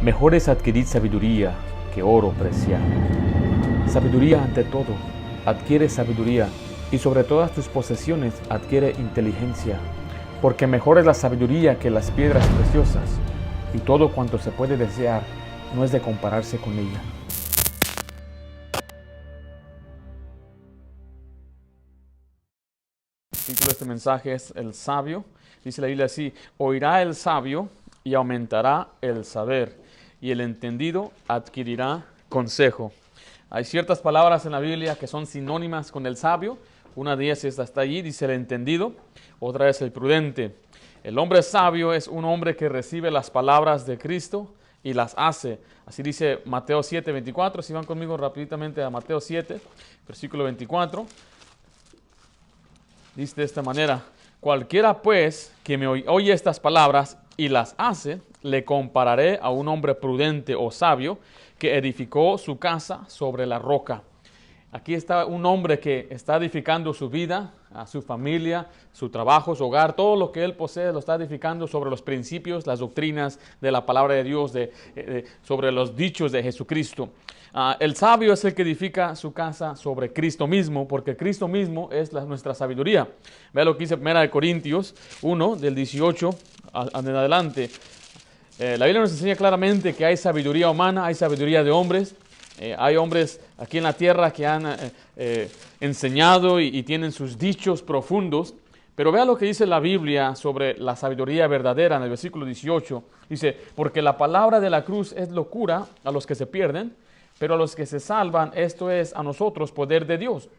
Mejor es adquirir sabiduría que oro preciado. Sabiduría ante todo, adquiere sabiduría, y sobre todas tus posesiones adquiere inteligencia, porque mejor es la sabiduría que las piedras preciosas, y todo cuanto se puede desear no es de compararse con ella. El título de este mensaje es El sabio. Dice la Biblia así: oirá el sabio y aumentará el saber, y el entendido adquirirá consejo. Hay ciertas palabras en la Biblia que son sinónimas con el sabio. Una de ellas está allí, dice el entendido. Otra es el prudente. El hombre sabio es un hombre que recibe las palabras de Cristo y las hace. Así dice Mateo 7, 24. Si van conmigo rápidamente a Mateo 7, versículo 24. Dice de esta manera: cualquiera pues que me oye estas palabras y las hace, le compararé a un hombre prudente o sabio que edificó su casa sobre la roca. Aquí está un hombre que está edificando su vida, a su familia, su trabajo, su hogar, todo lo que él posee lo está edificando sobre los principios, las doctrinas de la palabra de Dios, sobre los dichos de Jesucristo. El sabio es el que edifica su casa sobre Cristo mismo, porque Cristo mismo es nuestra sabiduría. Vea lo que dice 1 Corintios 1, del 18 en adelante. La Biblia nos enseña claramente que hay sabiduría humana, hay sabiduría de hombres. Hay hombres aquí en la tierra que han enseñado y tienen sus dichos profundos. Pero vea lo que dice la Biblia sobre la sabiduría verdadera en el versículo 18. Dice: porque la palabra de la cruz es locura a los que se pierden, pero a los que se salvan, esto es a nosotros poder de Dios.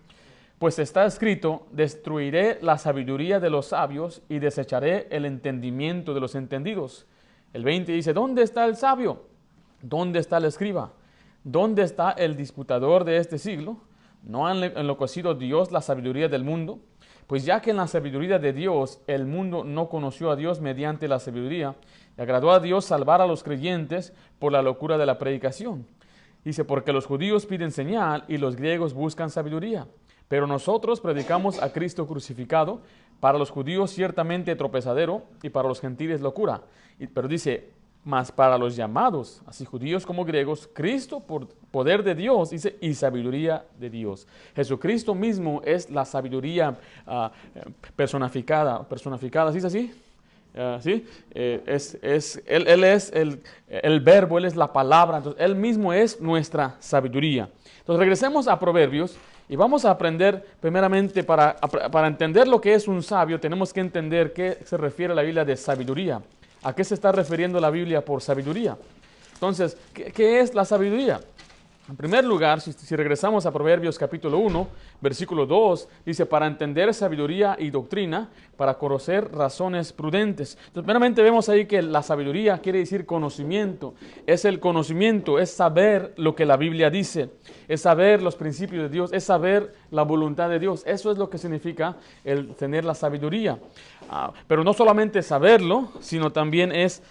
Pues está escrito: destruiré la sabiduría de los sabios y desecharé el entendimiento de los entendidos. El 20 dice: ¿dónde está el sabio? ¿Dónde está el escriba? ¿Dónde está el disputador de este siglo? ¿No ha enloquecido Dios la sabiduría del mundo? Pues ya que en la sabiduría de Dios el mundo no conoció a Dios mediante la sabiduría, le agradó a Dios salvar a los creyentes por la locura de la predicación. Dice: porque los judíos piden señal y los griegos buscan sabiduría. Pero nosotros predicamos a Cristo crucificado, para los judíos ciertamente tropezadero y para los gentiles locura. Pero dice: mas para los llamados, así judíos como griegos, Cristo por poder de Dios, dice, y sabiduría de Dios. Jesucristo mismo es la sabiduría personificada. ¿Sí es así? ¿Sí? Él es el verbo, Él es la palabra. Entonces, Él mismo es nuestra sabiduría. Entonces, regresemos a Proverbios y vamos a aprender primeramente para entender lo que es un sabio. Tenemos que entender qué se refiere a la Biblia de sabiduría. ¿A qué se está refiriendo la Biblia por sabiduría? Entonces, ¿qué es la sabiduría? En primer lugar, si regresamos a Proverbios capítulo 1, versículo 2, dice: para entender sabiduría y doctrina, para conocer razones prudentes. Entonces, primeramente vemos ahí que la sabiduría quiere decir conocimiento. Es el conocimiento, es saber lo que la Biblia dice, es saber los principios de Dios, es saber la voluntad de Dios. Eso es lo que significa el tener la sabiduría. Pero no solamente saberlo, sino también es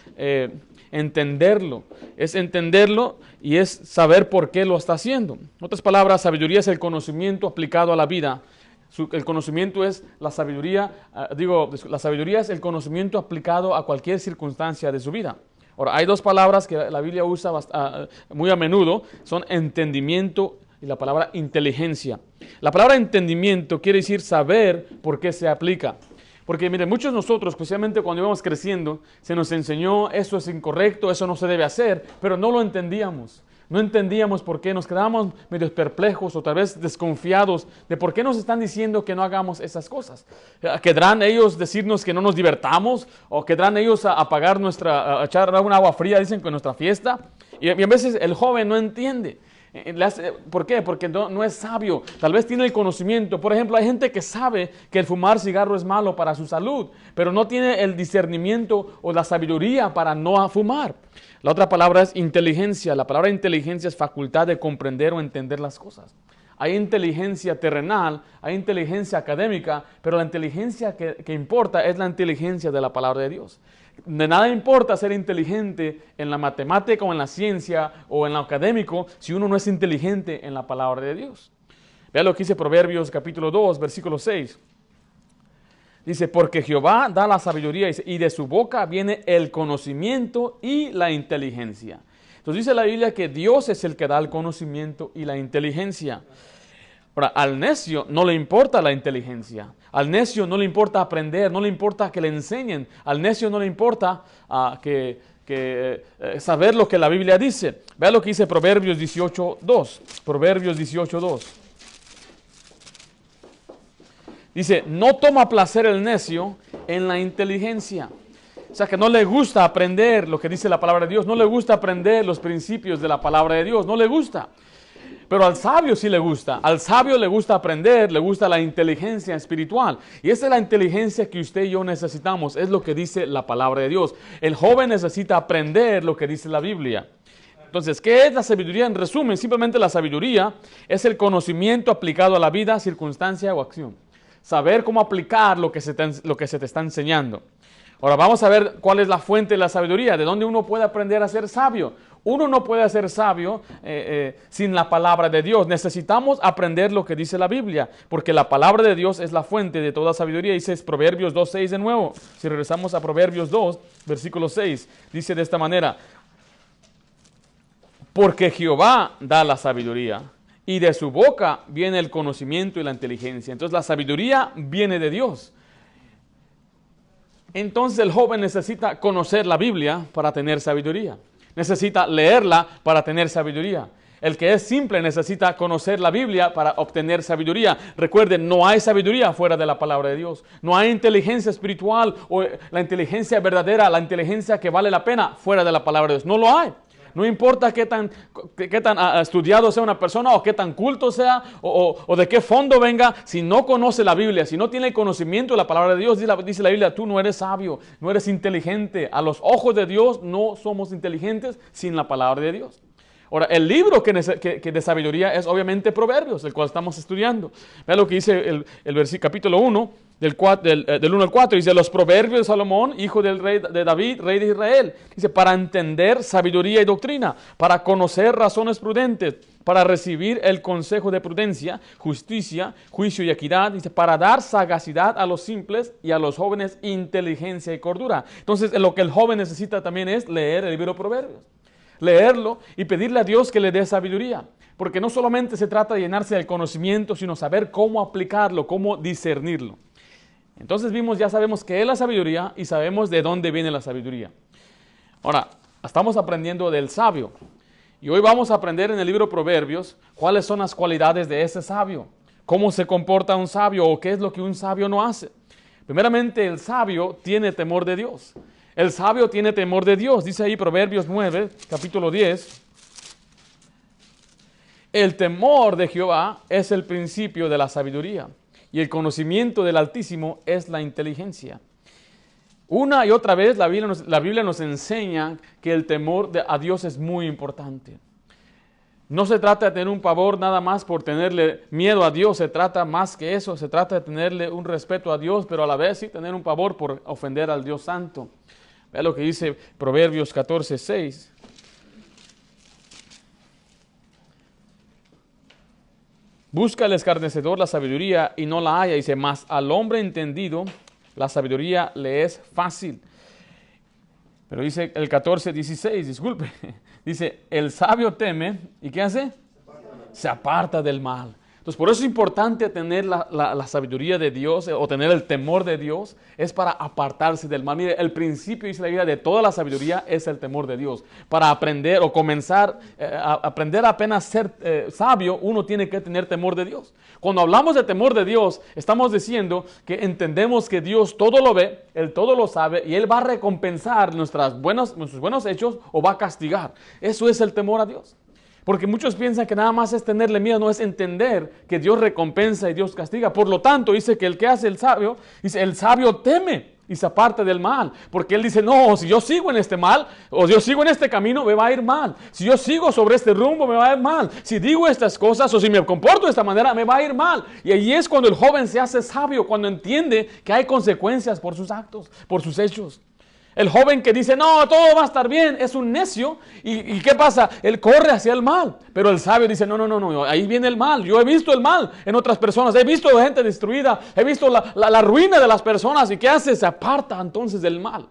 entenderlo. Es entenderlo y es saber por qué lo está haciendo. En otras palabras, sabiduría es el conocimiento aplicado a la vida. El conocimiento es la sabiduría, la sabiduría es el conocimiento aplicado a cualquier circunstancia de su vida. Ahora, hay dos palabras que la Biblia usa muy a menudo, son entendimiento y la palabra inteligencia. La palabra entendimiento quiere decir saber por qué se aplica. Porque miren, muchos de nosotros, especialmente cuando íbamos creciendo, se nos enseñó: eso es incorrecto, eso no se debe hacer, pero no lo entendíamos. No entendíamos por qué, nos quedábamos medio perplejos o tal vez desconfiados de por qué nos están diciendo que no hagamos esas cosas. ¿Querrán ellos decirnos que no nos divertamos? ¿O querrán ellos apagar echar un agua fría, dicen, con nuestra fiesta? Y a veces el joven no entiende. ¿Por qué? Porque no es sabio. Tal vez tiene el conocimiento. Por ejemplo, hay gente que sabe que el fumar cigarro es malo para su salud, pero no tiene el discernimiento o la sabiduría para no fumar. La otra palabra es inteligencia. La palabra inteligencia es facultad de comprender o entender las cosas. Hay inteligencia terrenal, hay inteligencia académica, pero la inteligencia que importa es la inteligencia de la palabra de Dios. De nada importa ser inteligente en la matemática o en la ciencia o en lo académico si uno no es inteligente en la palabra de Dios. Vea lo que dice Proverbios capítulo 2, versículo 6. Dice: porque Jehová da la sabiduría y de su boca viene el conocimiento y la inteligencia. Entonces dice la Biblia que Dios es el que da el conocimiento y la inteligencia. Ahora, al necio no le importa la inteligencia. Al necio no le importa aprender, no le importa que le enseñen. Al necio no le importa saber lo que la Biblia dice. Vea lo que dice Proverbios 18:2. Proverbios 18:2. Dice, no toma placer el necio en la inteligencia. O sea que no le gusta aprender lo que dice la palabra de Dios. No le gusta aprender los principios de la palabra de Dios. No le gusta. Pero al sabio sí le gusta. Al sabio le gusta aprender, le gusta la inteligencia espiritual. Y esa es la inteligencia que usted y yo necesitamos. Es lo que dice la palabra de Dios. El joven necesita aprender lo que dice la Biblia. Entonces, ¿qué es la sabiduría? En resumen, simplemente la sabiduría es el conocimiento aplicado a la vida, circunstancia o acción. Saber cómo aplicar lo que se te está enseñando. Ahora vamos a ver cuál es la fuente de la sabiduría, de dónde uno puede aprender a ser sabio. Uno no puede ser sabio sin la palabra de Dios. Necesitamos aprender lo que dice la Biblia, porque la palabra de Dios es la fuente de toda sabiduría. Dice Proverbios 2:6 de nuevo. Si regresamos a Proverbios 2, versículo 6, dice de esta manera, porque Jehová da la sabiduría, y de su boca viene el conocimiento y la inteligencia. Entonces la sabiduría viene de Dios. Entonces el joven necesita conocer la Biblia para tener sabiduría. Necesita leerla para tener sabiduría. El que es simple necesita conocer la Biblia para obtener sabiduría. Recuerden, no hay sabiduría fuera de la palabra de Dios. No hay inteligencia espiritual o la inteligencia verdadera, la inteligencia que vale la pena fuera de la palabra de Dios. No lo hay. No importa qué tan estudiado sea una persona o qué tan culto sea o de qué fondo venga, si no conoce la Biblia, si no tiene conocimiento de la palabra de Dios, dice la Biblia, tú no eres sabio, no eres inteligente. A los ojos de Dios no somos inteligentes sin la palabra de Dios. Ahora, el libro que de sabiduría es obviamente Proverbios, el cual estamos estudiando. Vean lo que dice el capítulo 1, del 1 al 4, dice, los proverbios de Salomón, hijo del rey de David, rey de Israel. Dice, para entender sabiduría y doctrina, para conocer razones prudentes, para recibir el consejo de prudencia, justicia, juicio y equidad. Dice, para dar sagacidad a los simples y a los jóvenes inteligencia y cordura. Entonces, lo que el joven necesita también es leer el libro de Proverbios. Leerlo y pedirle a Dios que le dé sabiduría. Porque no solamente se trata de llenarse del conocimiento, sino saber cómo aplicarlo, cómo discernirlo. Entonces ya sabemos qué es la sabiduría y sabemos de dónde viene la sabiduría. Ahora, estamos aprendiendo del sabio. Y hoy vamos a aprender en el libro Proverbios cuáles son las cualidades de ese sabio. Cómo se comporta un sabio o qué es lo que un sabio no hace. Primeramente, el sabio tiene temor de Dios. El sabio tiene temor de Dios. Dice ahí Proverbios 9, capítulo 10. El temor de Jehová es el principio de la sabiduría. Y el conocimiento del Altísimo es la inteligencia. Una y otra vez la Biblia nos enseña que el temor a Dios es muy importante. No se trata de tener un pavor nada más por tenerle miedo a Dios, se trata más que eso, se trata de tenerle un respeto a Dios, pero a la vez sí tener un pavor por ofender al Dios Santo. Vea lo que dice Proverbios 14:6. Busca el escarnecedor la sabiduría y no la halla. Dice, mas al hombre entendido la sabiduría le es fácil. Pero dice el 14:16, disculpe. Dice, el sabio teme, ¿y qué hace? Se aparta del mal. Entonces, por eso es importante tener la sabiduría de Dios o tener el temor de Dios, es para apartarse del mal. Mire, el principio, dice la Biblia, de toda la sabiduría es el temor de Dios. Para aprender o comenzar a aprender apenas ser sabio, uno tiene que tener temor de Dios. Cuando hablamos de temor de Dios, estamos diciendo que entendemos que Dios todo lo ve, Él todo lo sabe y Él va a recompensar nuestros buenos hechos o va a castigar. Eso es el temor a Dios. Porque muchos piensan que nada más es tenerle miedo, no es entender que Dios recompensa y Dios castiga. Por lo tanto, dice que el que hace el sabio teme y se aparta del mal. Porque él dice, no, si yo sigo en este mal, o yo sigo en este camino, me va a ir mal. Si yo sigo sobre este rumbo, me va a ir mal. Si digo estas cosas o si me comporto de esta manera, me va a ir mal. Y ahí es cuando el joven se hace sabio, cuando entiende que hay consecuencias por sus actos, por sus hechos. El joven que dice, no, todo va a estar bien, es un necio. ¿Y qué pasa? Él corre hacia el mal. Pero el sabio dice, no, ahí viene el mal. Yo he visto el mal en otras personas. He visto gente destruida. He visto la ruina de las personas. ¿Y qué hace? Se aparta entonces del mal.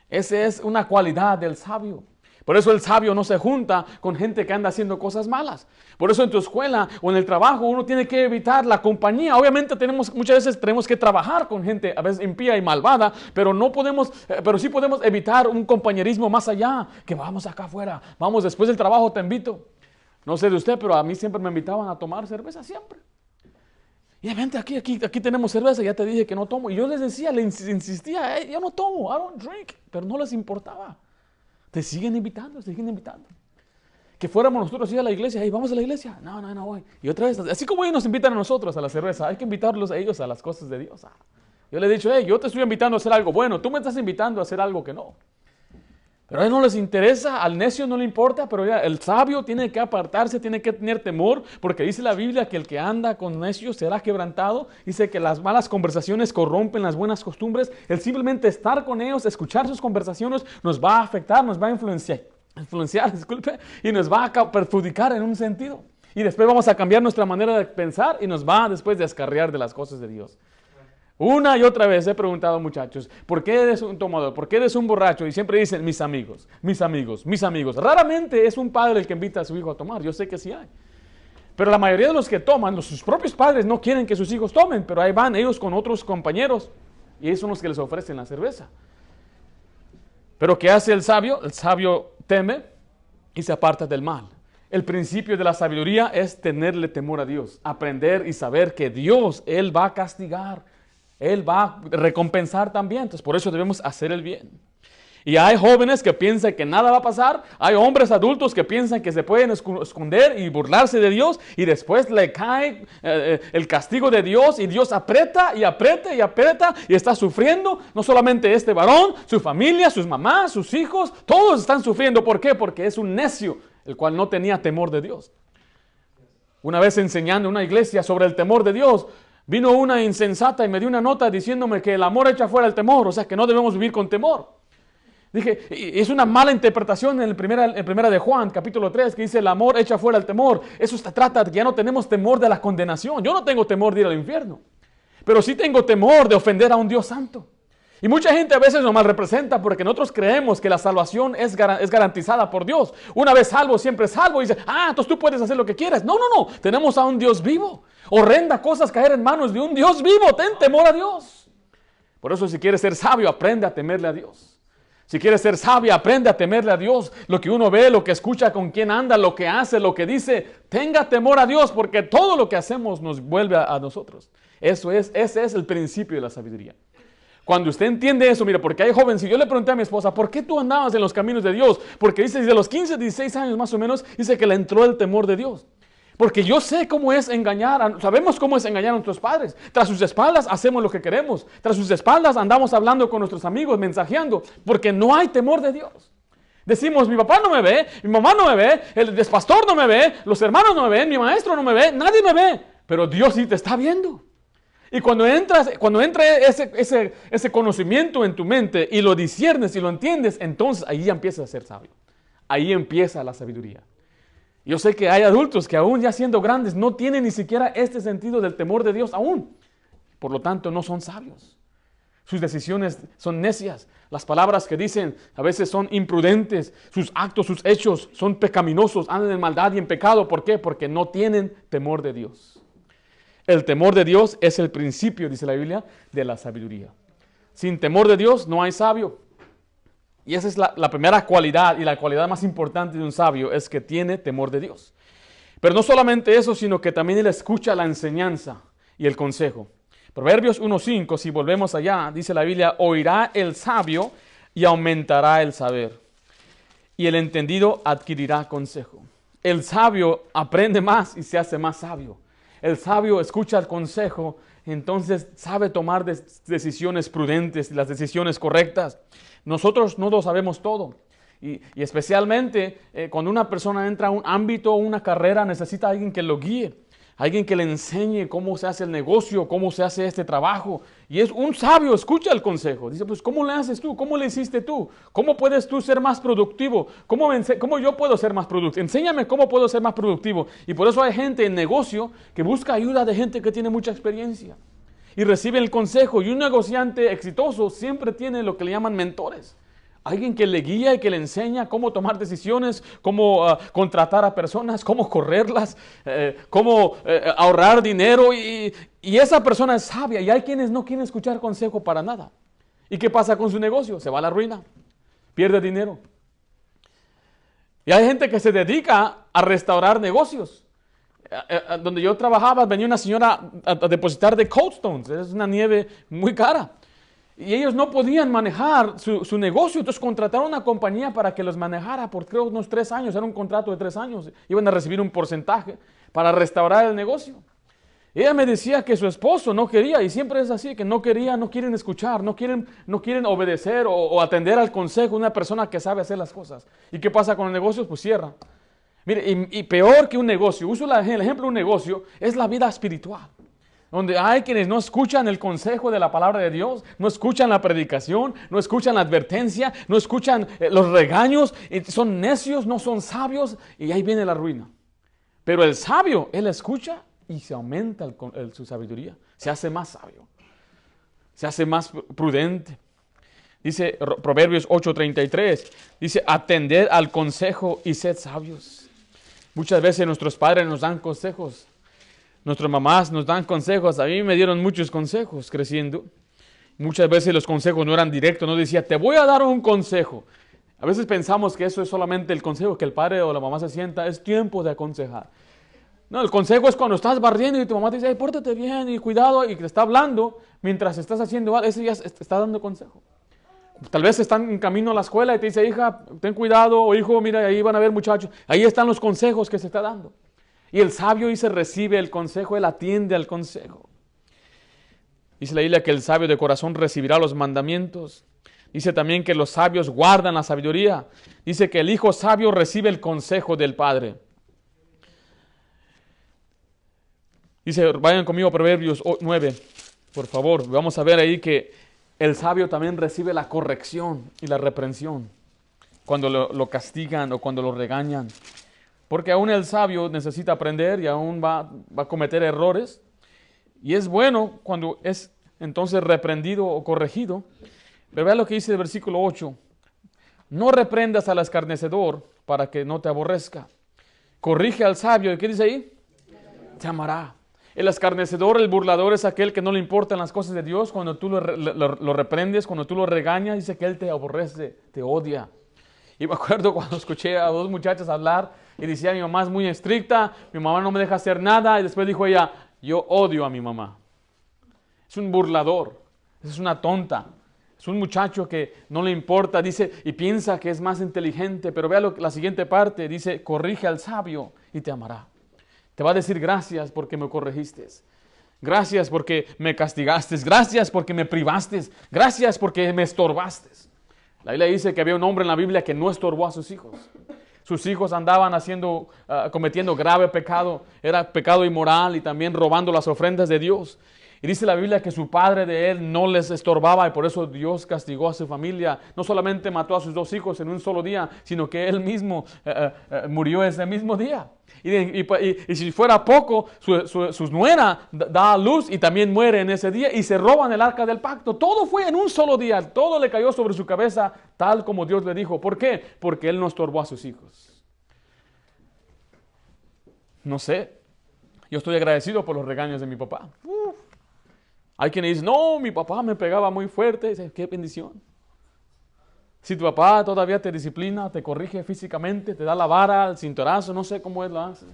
Esa es una cualidad del sabio. Por eso el sabio no se junta con gente que anda haciendo cosas malas. Por eso en tu escuela o en el trabajo uno tiene que evitar la compañía. Obviamente muchas veces tenemos que trabajar con gente a veces impía y malvada, pero sí podemos evitar un compañerismo más allá, que vamos acá afuera, vamos después del trabajo te invito. No sé de usted, pero a mí siempre me invitaban a tomar cerveza, siempre. Y vente aquí tenemos cerveza, ya te dije que no tomo. Y yo les decía, les insistía, yo no tomo, I don't drink, pero no les importaba. Te siguen invitando. Que fuéramos nosotros a la iglesia, hey, vamos a la iglesia. No voy. Y otra vez, así como ellos nos invitan a nosotros a la cerveza, hay que invitarlos a ellos a las cosas de Dios. Yo le he dicho, hey, yo te estoy invitando a hacer algo bueno, tú me estás invitando a hacer algo que no. Pero a ellos no les interesa, al necio no le importa, pero ya el sabio tiene que apartarse, tiene que tener temor, porque dice la Biblia que el que anda con necios será quebrantado. Dice que las malas conversaciones corrompen las buenas costumbres. El simplemente estar con ellos, escuchar sus conversaciones, nos va a afectar, nos va a influenciar, y nos va a perjudicar en un sentido. Y después vamos a cambiar nuestra manera de pensar y nos va después a descarriar de las cosas de Dios. Una y otra vez he preguntado, muchachos, ¿por qué eres un tomador? ¿Por qué eres un borracho? Y siempre dicen, mis amigos. Raramente es un padre el que invita a su hijo a tomar, yo sé que sí hay. Pero la mayoría de los que toman, sus propios padres no quieren que sus hijos tomen, pero ahí van ellos con otros compañeros y ellos son los que les ofrecen la cerveza. Pero ¿qué hace el sabio? El sabio teme y se aparta del mal. El principio de la sabiduría es tenerle temor a Dios, aprender y saber que Dios, Él va a castigar. Él va a recompensar también. Entonces por eso debemos hacer el bien. Y hay jóvenes que piensan que nada va a pasar. Hay hombres adultos que piensan que se pueden esconder y burlarse de Dios. Y después le cae el castigo de Dios. Y Dios aprieta y aprieta y aprieta. Y está sufriendo. No solamente este varón, su familia, sus mamás, sus hijos. Todos están sufriendo. ¿Por qué? Porque es un necio, el cual no tenía temor de Dios. Una vez enseñando en una iglesia sobre el temor de Dios, vino una insensata y me dio una nota diciéndome que el amor echa fuera el temor, o sea que no debemos vivir con temor. Dije, es una mala interpretación en primera de Juan, capítulo 3, que dice el amor echa fuera el temor. Eso se trata de que ya no tenemos temor de la condenación. Yo no tengo temor de ir al infierno, pero sí tengo temor de ofender a un Dios santo. Y mucha gente a veces nos mal representa porque nosotros creemos que la salvación es garantizada por Dios. Una vez salvo, siempre salvo. Y dice, entonces tú puedes hacer lo que quieras. No. Tenemos a un Dios vivo. Horrenda cosas caer en manos de un Dios vivo. Ten temor a Dios. Por eso si quieres ser sabio, aprende a temerle a Dios. Si quieres ser sabio, aprende a temerle a Dios. Lo que uno ve, lo que escucha, con quién anda, lo que hace, lo que dice. Tenga temor a Dios porque todo lo que hacemos nos vuelve a nosotros. Ese es el principio de la sabiduría. Cuando usted entiende eso, mira, porque hay jóvenes, si yo le pregunté a mi esposa, ¿por qué tú andabas en los caminos de Dios? Porque dice, desde los 15, 16 años más o menos, dice que le entró el temor de Dios. Porque yo sé cómo es engañar, sabemos cómo es engañar a nuestros padres. Tras sus espaldas hacemos lo que queremos. Tras sus espaldas andamos hablando con nuestros amigos, mensajeando, porque no hay temor de Dios. Decimos, mi papá no me ve, mi mamá no me ve, el pastor no me ve, los hermanos no me ven, mi maestro no me ve, nadie me ve. Pero Dios sí te está viendo. Y cuando entra ese conocimiento en tu mente y lo disciernes y lo entiendes, entonces ahí ya empiezas a ser sabio. Ahí empieza la sabiduría. Yo sé que hay adultos que aún ya siendo grandes no tienen ni siquiera este sentido del temor de Dios aún. Por lo tanto no son sabios. Sus decisiones son necias. Las palabras que dicen a veces son imprudentes. Sus actos, sus hechos son pecaminosos. Andan en maldad y en pecado. ¿Por qué? Porque no tienen temor de Dios. El temor de Dios es el principio, dice la Biblia, de la sabiduría. Sin temor de Dios no hay sabio. Y esa es la primera cualidad, y la cualidad más importante de un sabio es que tiene temor de Dios. Pero no solamente eso, sino que también él escucha la enseñanza y el consejo. Proverbios 1:5, si volvemos allá, dice la Biblia, oirá el sabio y aumentará el saber. Y el entendido adquirirá consejo. El sabio aprende más y se hace más sabio. El sabio escucha el consejo, entonces sabe tomar decisiones prudentes, las decisiones correctas. Nosotros no lo sabemos todo. Y especialmente cuando una persona entra a un ámbito o una carrera, necesita a alguien que lo guíe. Alguien que le enseñe cómo se hace el negocio, cómo se hace este trabajo. Y es un sabio, escucha el consejo. Dice, pues, ¿cómo le haces tú? ¿Cómo le hiciste tú? ¿Cómo puedes tú ser más productivo? ¿Cómo yo puedo ser más productivo? Enséñame cómo puedo ser más productivo. Y por eso hay gente en negocio que busca ayuda de gente que tiene mucha experiencia. Y recibe el consejo. Y un negociante exitoso siempre tiene lo que le llaman mentores. Alguien que le guía y que le enseña cómo tomar decisiones, cómo contratar a personas, cómo correrlas, cómo ahorrar dinero. Y esa persona es sabia. Y hay quienes no quieren escuchar consejo para nada. ¿Y qué pasa con su negocio? Se va a la ruina. Pierde dinero. Y hay gente que se dedica a restaurar negocios. Donde yo trabajaba, venía una señora a depositar de Cold Stones. Es una nieve muy cara. Y ellos no podían manejar su negocio, entonces contrataron una compañía para que los manejara por creo unos 3 años, era un contrato de 3 años, iban a recibir un porcentaje para restaurar el negocio. Ella me decía que su esposo no quería, y siempre es así, que no quieren escuchar, no quieren obedecer o atender al consejo de una persona que sabe hacer las cosas. ¿Y qué pasa con los negocios? Pues cierra. Mire, y peor que un negocio, uso el ejemplo de un negocio, es la vida espiritual. Donde hay quienes no escuchan el consejo de la palabra de Dios, no escuchan la predicación, no escuchan la advertencia, no escuchan los regaños, son necios, no son sabios, y ahí viene la ruina. Pero el sabio, él escucha y se aumenta su sabiduría, se hace más sabio, se hace más prudente. Dice Proverbios 8:33, dice, atended al consejo y sed sabios. Muchas veces nuestros padres nos dan consejos. Nuestras mamás nos dan consejos. A mí me dieron muchos consejos creciendo. Muchas veces los consejos no eran directos. No decía, te voy a dar un consejo. A veces pensamos que eso es solamente el consejo, que el padre o la mamá se sienta. Es tiempo de aconsejar. No, el consejo es cuando estás barriendo y tu mamá te dice, pórtate bien y cuidado, y te está hablando mientras estás haciendo algo. Ese ya te está dando consejo. Tal vez están en camino a la escuela y te dice, hija, ten cuidado, o hijo, mira, ahí van a ver muchachos. Ahí están los consejos que se está dando. Y el sabio dice, recibe el consejo, él atiende al consejo. Dice la Biblia que el sabio de corazón recibirá los mandamientos. Dice también que los sabios guardan la sabiduría. Dice que el hijo sabio recibe el consejo del padre. Dice, vayan conmigo a Proverbios 9, por favor. Vamos a ver ahí que el sabio también recibe la corrección y la reprensión cuando lo castigan o cuando lo regañan. Porque aún el sabio necesita aprender y aún va a cometer errores. Y es bueno cuando es entonces reprendido o corregido. Pero vea lo que dice el versículo 8. No reprendas al escarnecedor para que no te aborrezca. Corrige al sabio. ¿Y qué dice ahí? Te amará. El escarnecedor, el burlador es aquel que no le importan las cosas de Dios. Cuando tú lo reprendes, cuando tú lo regañas, dice que él te aborrece, te odia. Y me acuerdo cuando escuché a 2 muchachas hablar y decía, mi mamá es muy estricta, mi mamá no me deja hacer nada. Y después dijo ella, yo odio a mi mamá. Es un burlador, es una tonta, es un muchacho que no le importa, dice, y piensa que es más inteligente. Pero vea la siguiente parte, dice, corrige al sabio y te amará. Te va a decir gracias porque me corregiste. Gracias porque me castigaste. Gracias porque me privaste. Gracias porque me estorbaste. La Biblia dice que había un hombre en la Biblia que no estorbó a sus hijos. Sus hijos andaban cometiendo grave pecado. Era pecado inmoral y también robando las ofrendas de Dios. Y dice la Biblia que su padre de él no les estorbaba y por eso Dios castigó a su familia. No solamente mató a sus 2 hijos en un solo día, sino que él mismo murió ese mismo día. Y si fuera poco, su nuera da a luz y también muere en ese día y se roban el arca del pacto. Todo fue en un solo día, todo le cayó sobre su cabeza tal como Dios le dijo. ¿Por qué? Porque él no estorbó a sus hijos. No sé, yo estoy agradecido por los regaños de mi papá. Hay quienes dicen, no, mi papá me pegaba muy fuerte. Dice, qué bendición. Si tu papá todavía te disciplina, te corrige físicamente, te da la vara, el cintorazo, no sé cómo él lo hace.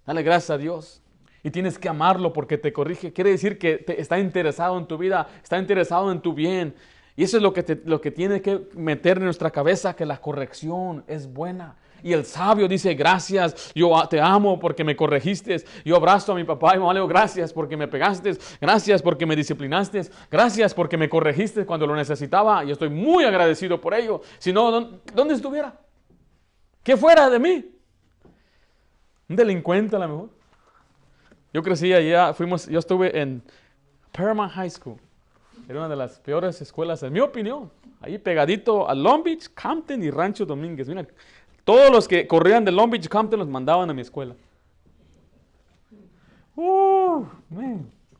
Dale gracias a Dios. Y tienes que amarlo porque te corrige. Quiere decir que está interesado en tu vida, está interesado en tu bien. Y eso es lo que tiene que meter en nuestra cabeza, que la corrección es buena. Y el sabio dice, gracias, yo te amo porque me corregiste. Yo abrazo a mi papá y mamá, le digo, gracias porque me pegaste. Gracias porque me disciplinaste. Gracias porque me corregiste cuando lo necesitaba. Y estoy muy agradecido por ello. Si no, ¿dónde estuviera? ¿Qué fuera de mí? Un delincuente a lo mejor. Yo crecí allá, yo estuve en Paramount High School. Era una de las peores escuelas, en mi opinión. Ahí pegadito a Long Beach, Compton y Rancho Domínguez. Mira, todos los que corrían de Long Beach, Compton los mandaban a mi escuela.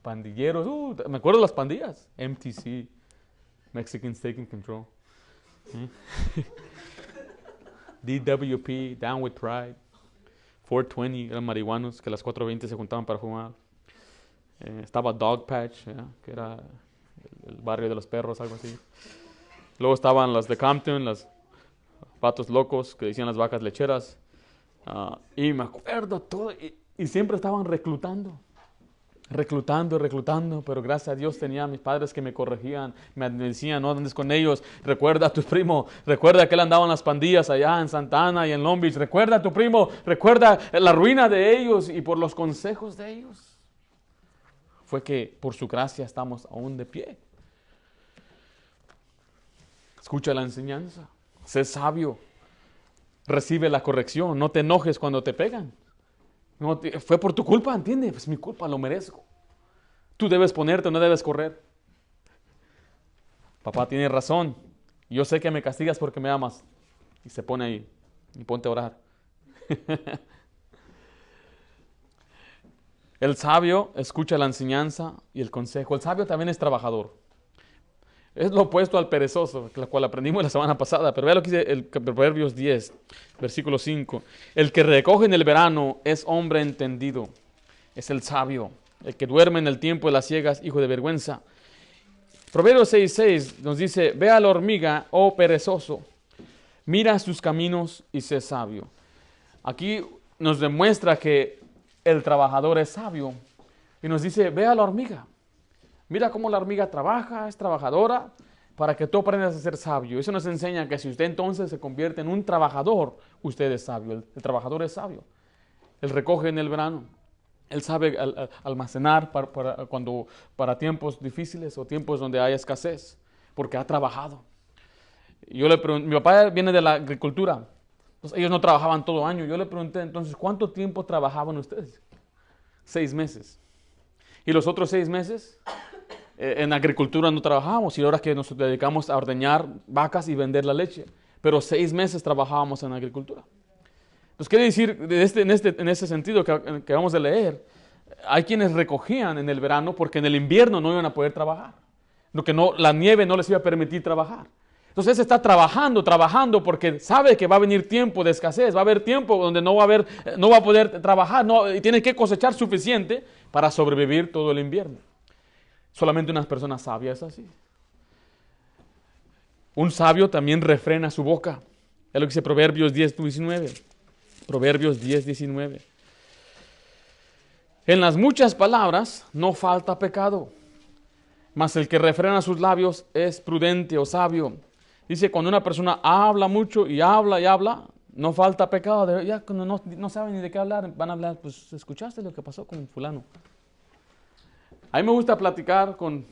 Pandilleros. Me acuerdo de las pandillas. MTC, Mexicans Taking Control. DWP, Down with Pride. 420, eran marihuanos que a las 4:20 se juntaban para fumar. Estaba Dog Patch, que era el barrio de los perros, algo así. Luego estaban las de Compton, las patos locos que decían las vacas lecheras. Y me acuerdo todo, y siempre estaban reclutando, pero gracias a Dios tenía a mis padres que me corregían, me decían, no andes con ellos, recuerda a tu primo, recuerda que él andaba en las pandillas allá en Santa Ana y en Long Beach, recuerda a tu primo, recuerda la ruina de ellos, y por los consejos de ellos fue que por su gracia estamos aún de pie. Escucha la enseñanza, sé sabio, recibe la corrección, no te enojes cuando te pegan. No, fue por tu culpa, ¿entiendes? Pues mi culpa, lo merezco. Tú debes ponerte, no debes correr. Papá tiene razón. Yo sé que me castigas porque me amas. Y se pone ahí. Y ponte a orar. El sabio escucha la enseñanza y el consejo. El sabio también es trabajador. Es lo opuesto al perezoso, la cual aprendimos la semana pasada. Pero vea lo que dice el Proverbios 10, versículo 5. El que recoge en el verano es hombre entendido. Es el sabio. El que duerme en el tiempo de las ciegas, hijo de vergüenza. Proverbios 6:6 nos dice, ve a la hormiga, oh perezoso, mira sus caminos y sé sabio. Aquí nos demuestra que el trabajador es sabio. Y nos dice, ve a la hormiga. Mira cómo la hormiga trabaja, es trabajadora, para que tú aprendas a ser sabio. Eso nos enseña que si usted entonces se convierte en un trabajador, usted es sabio. El trabajador es sabio. Él recoge en el verano. Él sabe almacenar para tiempos difíciles o tiempos donde hay escasez, porque ha trabajado. Yo le pregunté, mi papá viene de la agricultura, pues ellos no trabajaban todo año. Yo le pregunté entonces, ¿cuánto tiempo trabajaban ustedes? 6 meses. Y los otros 6 meses en agricultura no trabajábamos, y ahora que nos dedicamos a ordeñar vacas y vender la leche. Pero 6 meses trabajábamos en agricultura. Entonces quiere decir, en ese sentido que vamos a leer, hay quienes recogían en el verano porque en el invierno no iban a poder trabajar. La nieve no les iba a permitir trabajar. Entonces está trabajando porque sabe que va a venir tiempo de escasez, va a haber tiempo donde no va a poder trabajar, y tiene que cosechar suficiente para sobrevivir todo el invierno. Solamente unas personas sabias es así. Un sabio también refrena su boca. Es lo que dice Proverbios 10:19. Proverbios 10:19. En las muchas palabras no falta pecado, mas el que refrena sus labios es prudente o sabio. Dice, cuando una persona habla mucho y habla, no falta pecado. Ya cuando no saben ni de qué hablar, van a hablar, pues, ¿escuchaste lo que pasó con fulano? A mí me gusta platicar con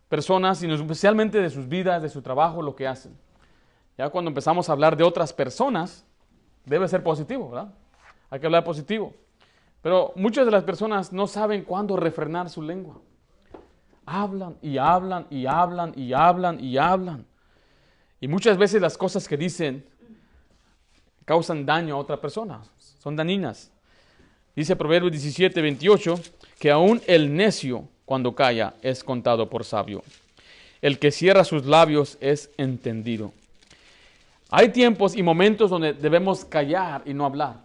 personas, y especialmente de sus vidas, de su trabajo, lo que hacen. Ya cuando empezamos a hablar de otras personas, debe ser positivo, ¿verdad? Hay que hablar positivo. Pero muchas de las personas no saben cuándo refrenar su lengua. Hablan y hablan y hablan y hablan y hablan. Y muchas veces las cosas que dicen causan daño a otra persona, son dañinas. Dice Proverbios 17:28 que aún el necio, cuando calla, es contado por sabio. El que cierra sus labios es entendido. Hay tiempos y momentos donde debemos callar y no hablar.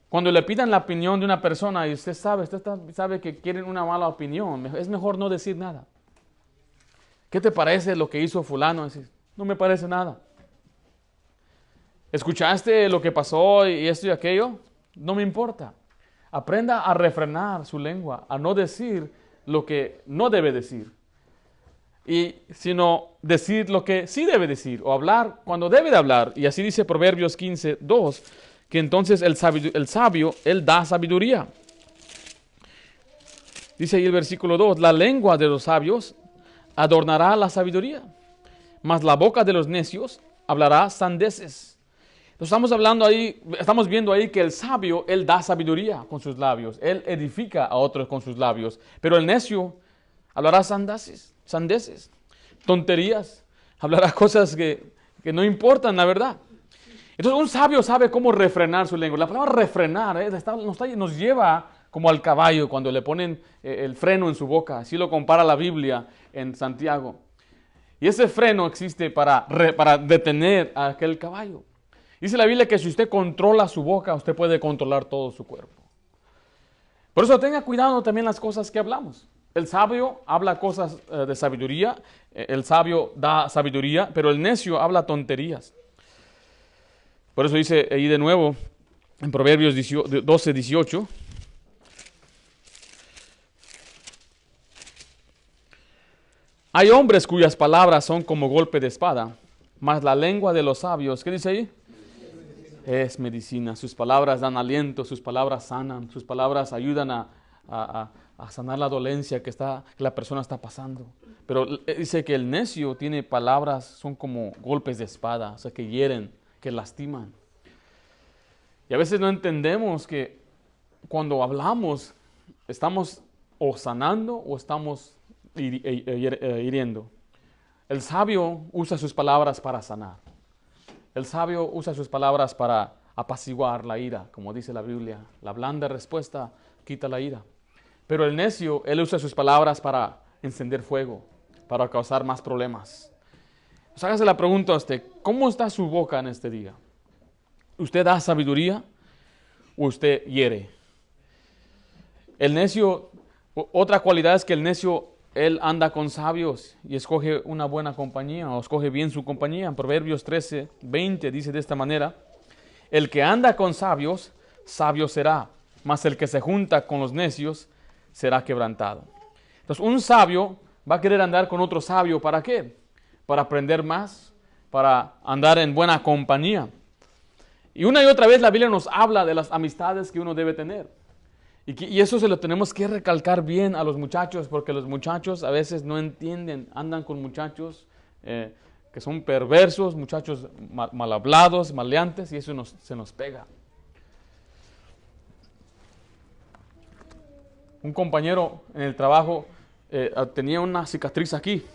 Cuando le pidan la opinión de una persona y usted sabe que quieren una mala opinión, es mejor no decir nada. ¿Qué te parece lo que hizo fulano? No me parece nada. ¿Escuchaste lo que pasó y esto y aquello? No me importa. Aprenda a refrenar su lengua, a no decir lo que no debe decir, sino decir lo que sí debe decir, o hablar cuando debe de hablar. Y así dice Proverbios 15:2, que entonces el sabio, él da sabiduría. Dice ahí el versículo 2, la lengua de los sabios adornará la sabiduría, mas la boca de los necios hablará sandeces. Entonces estamos viendo ahí que el sabio, él da sabiduría con sus labios, él edifica a otros con sus labios, pero el necio hablará sandeces, tonterías, hablará cosas que no importan, la verdad. Entonces un sabio sabe cómo refrenar su lengua. La palabra refrenar nos lleva como al caballo cuando le ponen el freno en su boca. Así lo compara la Biblia en Santiago. Y ese freno existe para detener a aquel caballo. Dice la Biblia que si usted controla su boca, usted puede controlar todo su cuerpo. Por eso tenga cuidado también las cosas que hablamos. El sabio habla cosas de sabiduría, el sabio da sabiduría, pero el necio habla tonterías. Por eso dice ahí de nuevo, en Proverbios 12, 18, hay hombres cuyas palabras son como golpe de espada, mas la lengua de los sabios, ¿qué dice ahí? Es medicina. Sus palabras dan aliento, sus palabras sanan, sus palabras ayudan a sanar la dolencia que la persona está pasando. Pero dice que el necio tiene palabras, son como golpes de espada, o sea, que hieren, que lastiman. Y a veces no entendemos que cuando hablamos, estamos o sanando o estamos hiriendo. El sabio usa sus palabras para sanar. El sabio usa sus palabras para apaciguar la ira, como dice la Biblia. La blanda respuesta quita la ira. Pero el necio, él usa sus palabras para encender fuego, para causar más problemas. Pues hágase la pregunta a usted, ¿cómo está su boca en este día? ¿Usted da sabiduría o usted hiere? El necio, otra cualidad es que el necio, él anda con sabios y escoge una buena compañía o escoge bien su compañía. En Proverbios 13, 20 dice de esta manera, el que anda con sabios, sabio será, mas el que se junta con los necios será quebrantado. Entonces un sabio va a querer andar con otro sabio, ¿para qué? Para aprender más, para andar en buena compañía. Y una y otra vez la Biblia nos habla de las amistades que uno debe tener. Y eso se lo tenemos que recalcar bien a los muchachos, porque los muchachos a veces no entienden, andan con muchachos que son perversos, muchachos mal hablados, maleantes, y eso se nos pega. Un compañero en el trabajo tenía una cicatriz aquí.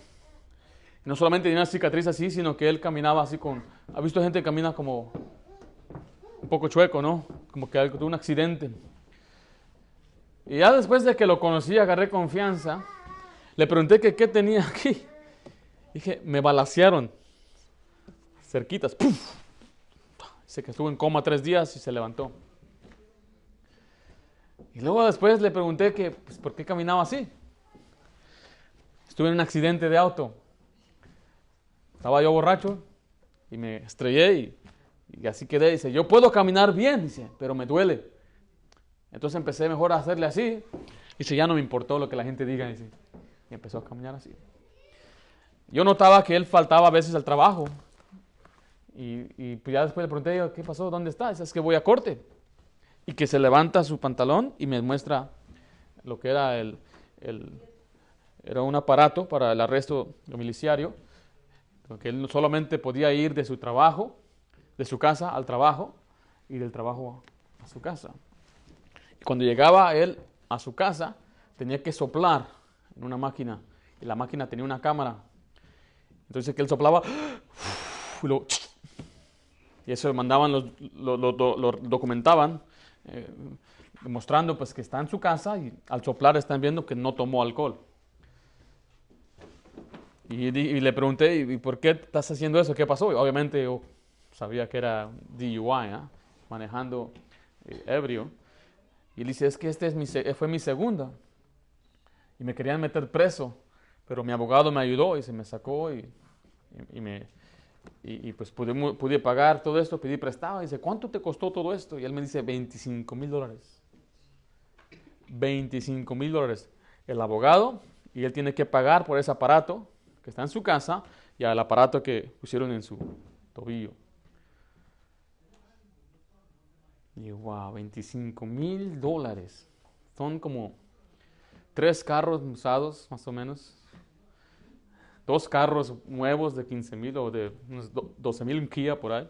No solamente tenía una cicatriz así, sino que él caminaba así ¿ha visto gente que camina como un poco chueco, ¿no? Como que tuvo un accidente. Y ya después de que lo conocí, agarré confianza, le pregunté que qué tenía aquí. Dije, me balacearon, cerquitas. ¡Puf! Dice que estuvo en coma 3 días y se levantó. Y luego después le pregunté que, pues, ¿por qué caminaba así? Estuve en un accidente de auto. Estaba yo borracho y me estrellé y así quedé. Dice, yo puedo caminar bien, dice, pero me duele. Entonces empecé mejor a hacerle así. Dice, ya no me importó lo que la gente diga. Dice, y empezó a caminar así. Yo notaba que él faltaba a veces al trabajo. Y pues ya después le pregunté, ¿qué pasó? ¿Dónde está? Dice, es que voy a corte. Y que se levanta su pantalón y me muestra lo que era era un aparato para el arresto domiciliario, porque él solamente podía ir de su trabajo, de su casa al trabajo y del trabajo a su casa. Y cuando llegaba él a su casa, tenía que soplar en una máquina y la máquina tenía una cámara. Entonces que él soplaba y eso mandaban, lo documentaban, demostrando pues que está en su casa y al soplar están viendo que no tomó alcohol. Y le pregunté, ¿y por qué estás haciendo eso? ¿Qué pasó? Y obviamente yo sabía que era DUI, manejando ebrio. Y él dice, es que fue mi segunda. Y me querían meter preso, pero mi abogado me ayudó y se me sacó y pues pude pagar todo esto, pedí prestado. Y dice, ¿cuánto te costó todo esto? Y él me dice, $25,000. $25,000. El abogado, y él tiene que pagar por ese aparato que está en su casa y al aparato que pusieron en su tobillo. Y wow, $25,000. Son como 3 carros usados, más o menos. 2 carros nuevos de 15,000 o de unos 12,000, un Kia por ahí.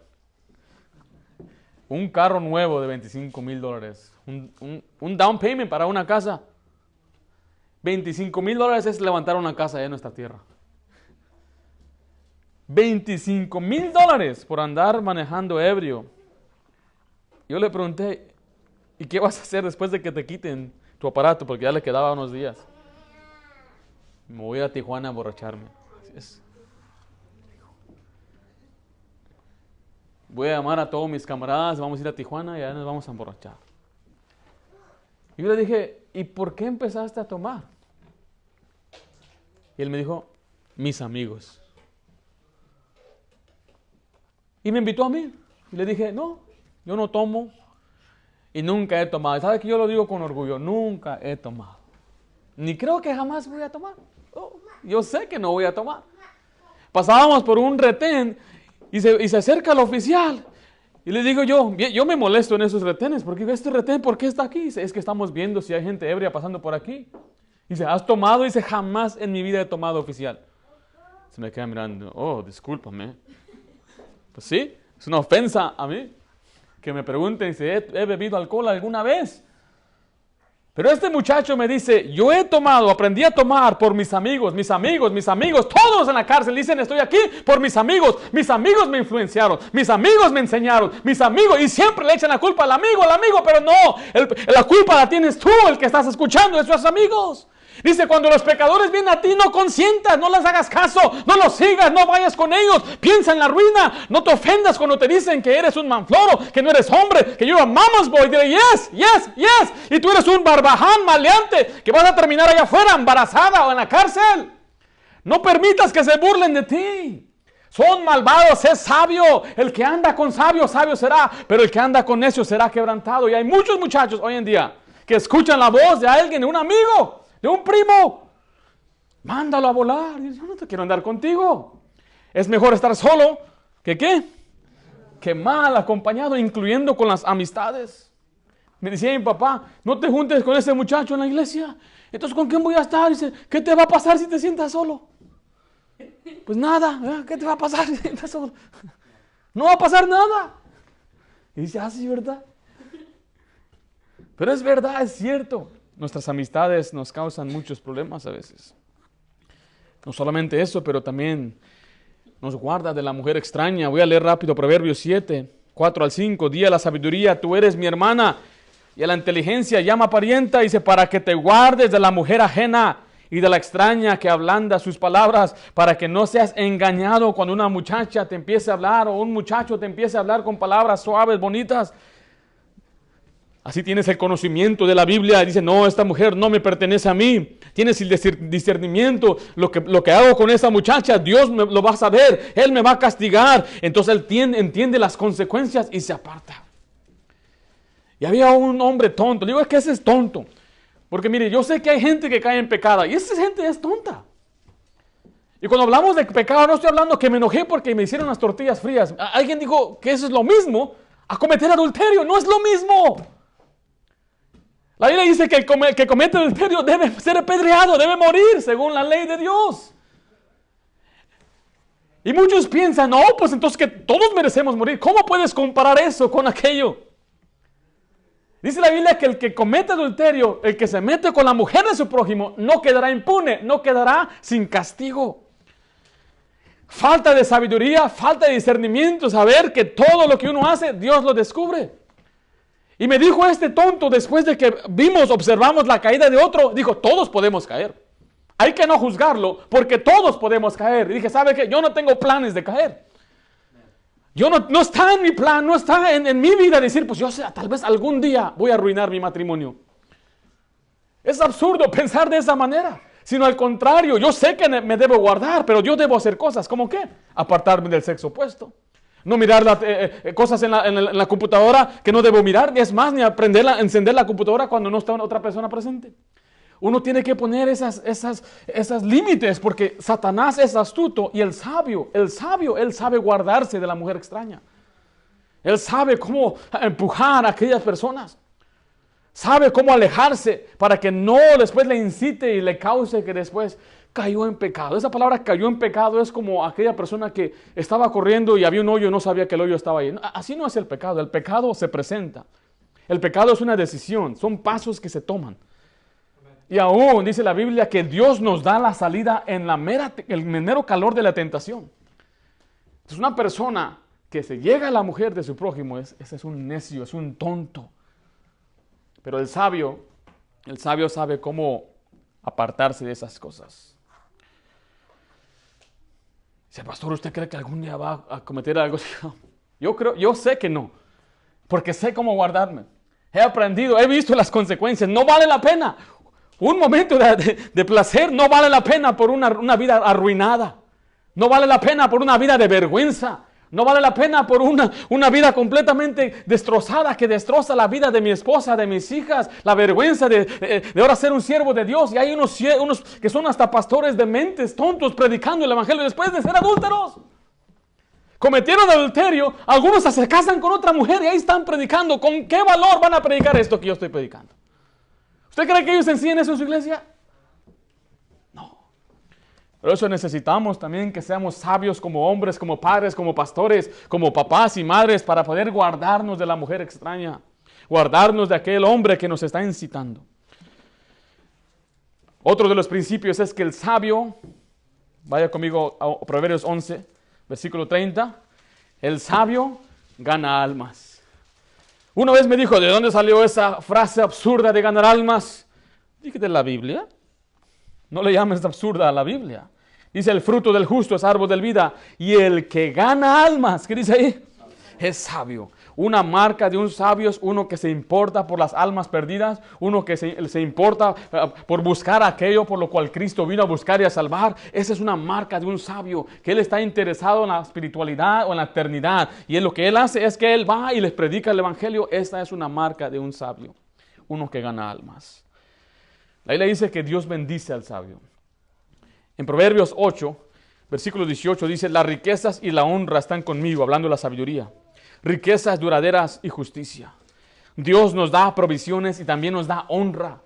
Un carro nuevo de $25,000. Un down payment para una casa. $25,000 es levantar una casa allá en nuestra tierra. $25,000 por andar manejando ebrio. Yo le pregunté, ¿y qué vas a hacer después de que te quiten tu aparato? Porque ya le quedaba unos días. Me voy a Tijuana a emborracharme. Así es. voy a llamar a todos mis camaradas, vamos a ir a Tijuana y allá nos vamos a emborrachar. Y yo le dije, ¿y por qué empezaste a tomar? Y él me dijo, mis amigos. Y me invitó a mí. Y le dije, no, yo no tomo y nunca he tomado. ¿Sabe que yo lo digo con orgullo? Nunca he tomado. Ni creo que jamás voy a tomar. Oh, yo sé que no voy a tomar. Pasábamos por un retén y se acerca el oficial. Y le digo yo me molesto en esos retenes, porque este retén, ¿por qué está aquí? Dice, es que estamos viendo si hay gente ebria pasando por aquí. Dice, ¿has tomado? Dice, jamás en mi vida he tomado, oficial. Se me queda mirando, oh, discúlpame. Pues sí, es una ofensa a mí que me pregunten si he bebido alcohol alguna vez. Pero este muchacho me dice, yo he tomado, aprendí a tomar por mis amigos, todos en la cárcel dicen, estoy aquí por mis amigos me influenciaron, mis amigos me enseñaron, mis amigos, y siempre le echan la culpa al amigo, pero no, la culpa la tienes tú, el que estás escuchando, esos amigos. Dice, cuando los pecadores vienen a ti, no consientas, no les hagas caso, no los sigas, no vayas con ellos, piensa en la ruina, no te ofendas cuando te dicen que eres un manfloro, que no eres hombre, que you're a mama's boy. Dile, yes, y tú eres un barbaján maleante, que vas a terminar allá afuera, embarazada o en la cárcel. No permitas que se burlen de ti. Son malvados, es sabio. El que anda con sabio, sabio será, pero el que anda con necio será quebrantado. Y hay muchos muchachos hoy en día que escuchan la voz de alguien, de un amigo, de un primo, mándalo a volar. Yo no te quiero andar contigo. Es mejor estar solo que ¿qué? Que mal acompañado, incluyendo con las amistades. Me decía mi papá, no te juntes con ese muchacho en la iglesia. Entonces, ¿con quién voy a estar? Dice, ¿qué te va a pasar si te sientas solo? Pues nada, ¿qué te va a pasar si te sientas solo? No va a pasar nada. Y dice, sí, ¿verdad? Pero es verdad, es cierto. Nuestras amistades nos causan muchos problemas a veces. No solamente eso, pero también nos guarda de la mujer extraña. Voy a leer rápido Proverbios 7, 4 al 5. Di a la sabiduría, tú eres mi hermana. Y a la inteligencia llama parienta. Dice, para que te guardes de la mujer ajena y de la extraña que ablanda sus palabras, para que no seas engañado cuando una muchacha te empiece a hablar o un muchacho te empiece a hablar con palabras suaves, bonitas. Así tienes el conocimiento de la Biblia. Dice, no, esta mujer no me pertenece a mí. Tienes el discernimiento. Lo que hago con esa muchacha, Dios lo va a saber. Él me va a castigar. Entonces él entiende las consecuencias y se aparta. Y había un hombre tonto. Le digo, es que ese es tonto. Porque mire, yo sé que hay gente que cae en pecado. Y esa gente es tonta. Y cuando hablamos de pecado, no estoy hablando que me enojé porque me hicieron unas tortillas frías. Alguien dijo que eso es lo mismo a cometer adulterio. No es lo mismo. La Biblia dice que el que comete adulterio debe ser apedreado, debe morir según la ley de Dios. Y muchos piensan, no, pues entonces que todos merecemos morir. ¿Cómo puedes comparar eso con aquello? Dice la Biblia que el que comete adulterio, el que se mete con la mujer de su prójimo, no quedará impune, no quedará sin castigo. Falta de sabiduría, falta de discernimiento, saber que todo lo que uno hace, Dios lo descubre. Y me dijo este tonto, después de que observamos la caída de otro, dijo, todos podemos caer. Hay que no juzgarlo, porque todos podemos caer. Y dije, ¿sabe qué? Yo no tengo planes de caer. Yo no está en mi plan, no está en mi vida decir, pues yo sé, tal vez algún día voy a arruinar mi matrimonio. Es absurdo pensar de esa manera. Sino al contrario, yo sé que me debo guardar, pero yo debo hacer cosas. ¿Cómo qué? Apartarme del sexo opuesto. No mirar cosas en la computadora que no debo mirar, ni es más, ni aprender a encender la computadora cuando no está otra persona presente. Uno tiene que poner esas límites, porque Satanás es astuto y el sabio, él sabe guardarse de la mujer extraña. Él sabe cómo empujar a aquellas personas. Sabe cómo alejarse para que no después le incite y le cause que después cayó en pecado. Esa palabra cayó en pecado es como aquella persona que estaba corriendo y había un hoyo y no sabía que el hoyo estaba ahí. Así no es el pecado se presenta. El pecado es una decisión, son pasos que se toman. Y aún dice la Biblia que Dios nos da la salida en el mero calor de la tentación. Entonces una persona que se llega a la mujer de su prójimo, ese es un necio, es un tonto. Pero el sabio sabe cómo apartarse de esas cosas. Dice, pastor, ¿usted cree que algún día va a cometer algo así? Yo sé que no, porque sé cómo guardarme. He aprendido, he visto las consecuencias. No vale la pena. Un momento de placer no vale la pena por una vida arruinada. No vale la pena por una vida de vergüenza. No vale la pena por una vida completamente destrozada que destroza la vida de mi esposa, de mis hijas. La vergüenza de ahora ser un siervo de Dios. Y hay unos que son hasta pastores de mentes tontos predicando el evangelio después de ser adúlteros. Cometieron adulterio, algunos se casan con otra mujer y ahí están predicando. ¿Con qué valor van a predicar esto que yo estoy predicando? ¿Usted cree que ellos enseñan eso en su iglesia? No. Por eso necesitamos también que seamos sabios como hombres, como padres, como pastores, como papás y madres para poder guardarnos de la mujer extraña, guardarnos de aquel hombre que nos está incitando. Otro de los principios es que el sabio, vaya conmigo a Proverbios 11, versículo 30, el sabio gana almas. Una vez me dijo, ¿de dónde salió esa frase absurda de ganar almas? Dije, de la Biblia. No le llames absurda a la Biblia. Dice, el fruto del justo es árbol de vida, y el que gana almas, ¿qué dice ahí? Es sabio. Una marca de un sabio es uno que se importa por las almas perdidas, uno que se importa por buscar aquello por lo cual Cristo vino a buscar y a salvar. Esa es una marca de un sabio, que él está interesado en la espiritualidad o en la eternidad. Y lo que él hace es que él va y les predica el evangelio. Esta es una marca de un sabio, uno que gana almas. La Biblia dice que Dios bendice al sabio. En Proverbios 8, versículo 18 dice, las riquezas y la honra están conmigo, hablando de la sabiduría. Riquezas duraderas y justicia. Dios nos da provisiones y también nos da honra.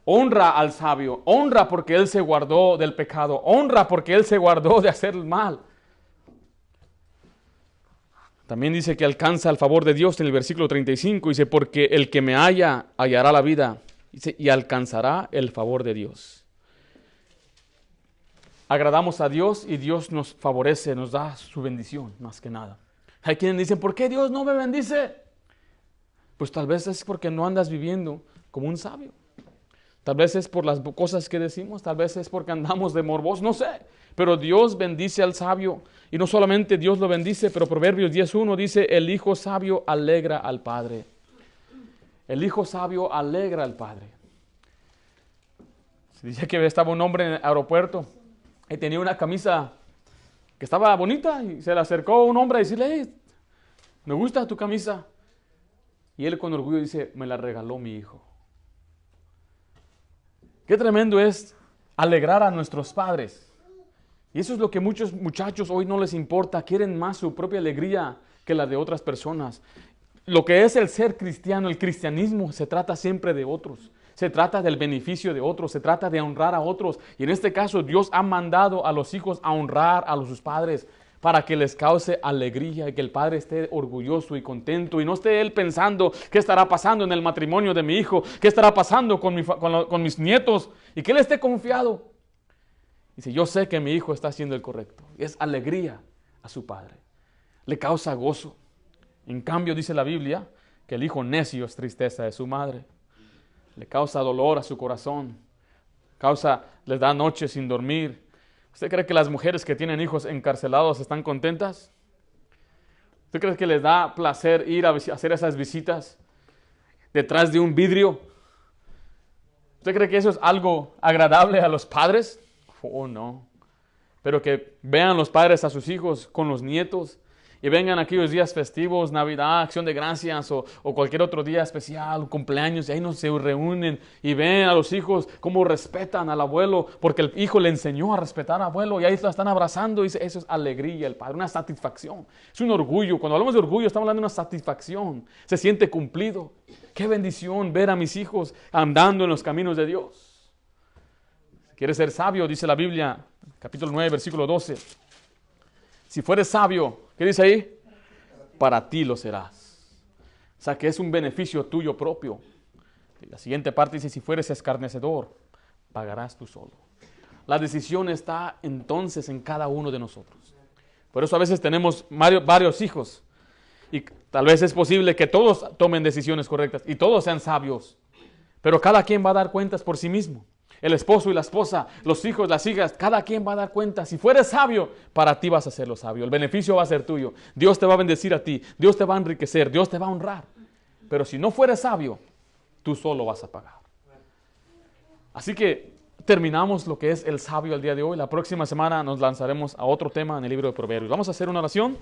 Honra al sabio. Honra porque él se guardó del pecado. Honra porque él se guardó de hacer el mal. También dice que alcanza el favor de Dios en el versículo 35. Dice, porque el que me halla, hallará la vida. Dice, y alcanzará el favor de Dios. Agradamos a Dios y Dios nos favorece, nos da su bendición, más que nada. Hay quienes dicen, ¿por qué Dios no me bendice? Pues tal vez es porque no andas viviendo como un sabio. Tal vez es por las cosas que decimos, tal vez es porque andamos de morbosos, no sé. Pero Dios bendice al sabio. Y no solamente Dios lo bendice, pero Proverbios 10.1 dice, el hijo sabio alegra al padre. El hijo sabio alegra al padre. Se dice que estaba un hombre en el aeropuerto y tenía una camisa que estaba bonita, y se le acercó un hombre a decirle, hey, me gusta tu camisa. Y él con orgullo dice, me la regaló mi hijo. Qué tremendo es alegrar a nuestros padres. Y eso es lo que muchos muchachos hoy no les importa, quieren más su propia alegría que la de otras personas. Lo que es el ser cristiano, el cristianismo, se trata siempre de otros. Se trata del beneficio de otros, se trata de honrar a otros. Y en este caso Dios ha mandado a los hijos a honrar a sus padres para que les cause alegría y que el padre esté orgulloso y contento y no esté él pensando qué estará pasando en el matrimonio de mi hijo, qué estará pasando con mis nietos y que él esté confiado. Dice, yo sé que mi hijo está haciendo el correcto. Y es alegría a su padre. Le causa gozo. En cambio dice la Biblia que el hijo necio es tristeza de su madre. Le causa dolor a su corazón, les da noches sin dormir. ¿Usted cree que las mujeres que tienen hijos encarcelados están contentas? ¿Usted cree que les da placer ir a hacer esas visitas detrás de un vidrio? ¿Usted cree que eso es algo agradable a los padres? Oh, no. Pero que vean los padres a sus hijos con los nietos y vengan aquellos días festivos, Navidad, Acción de Gracias o cualquier otro día especial, cumpleaños, y ahí se reúnen y ven a los hijos cómo respetan al abuelo, porque el hijo le enseñó a respetar al abuelo y ahí lo están abrazando y dice, eso es alegría, el padre, una satisfacción, es un orgullo. Cuando hablamos de orgullo estamos hablando de una satisfacción, se siente cumplido. Qué bendición ver a mis hijos andando en los caminos de Dios. ¿Quieres ser sabio? Dice la Biblia, capítulo 9, versículo 12. Si fueres sabio, ¿qué dice ahí? Para ti lo serás. O sea, que es un beneficio tuyo propio. Y la siguiente parte dice, si fueres escarnecedor, pagarás tú solo. La decisión está entonces en cada uno de nosotros. Por eso a veces tenemos varios hijos. Y tal vez es posible que todos tomen decisiones correctas y todos sean sabios. Pero cada quien va a dar cuentas por sí mismo. El esposo y la esposa, los hijos, las hijas, cada quien va a dar cuenta. Si fueres sabio, para ti vas a ser lo sabio. El beneficio va a ser tuyo. Dios te va a bendecir a ti. Dios te va a enriquecer. Dios te va a honrar. Pero si no fueres sabio, tú solo vas a pagar. Así que terminamos lo que es el sabio el día de hoy. La próxima semana nos lanzaremos a otro tema en el libro de Proverbios. Vamos a hacer una oración.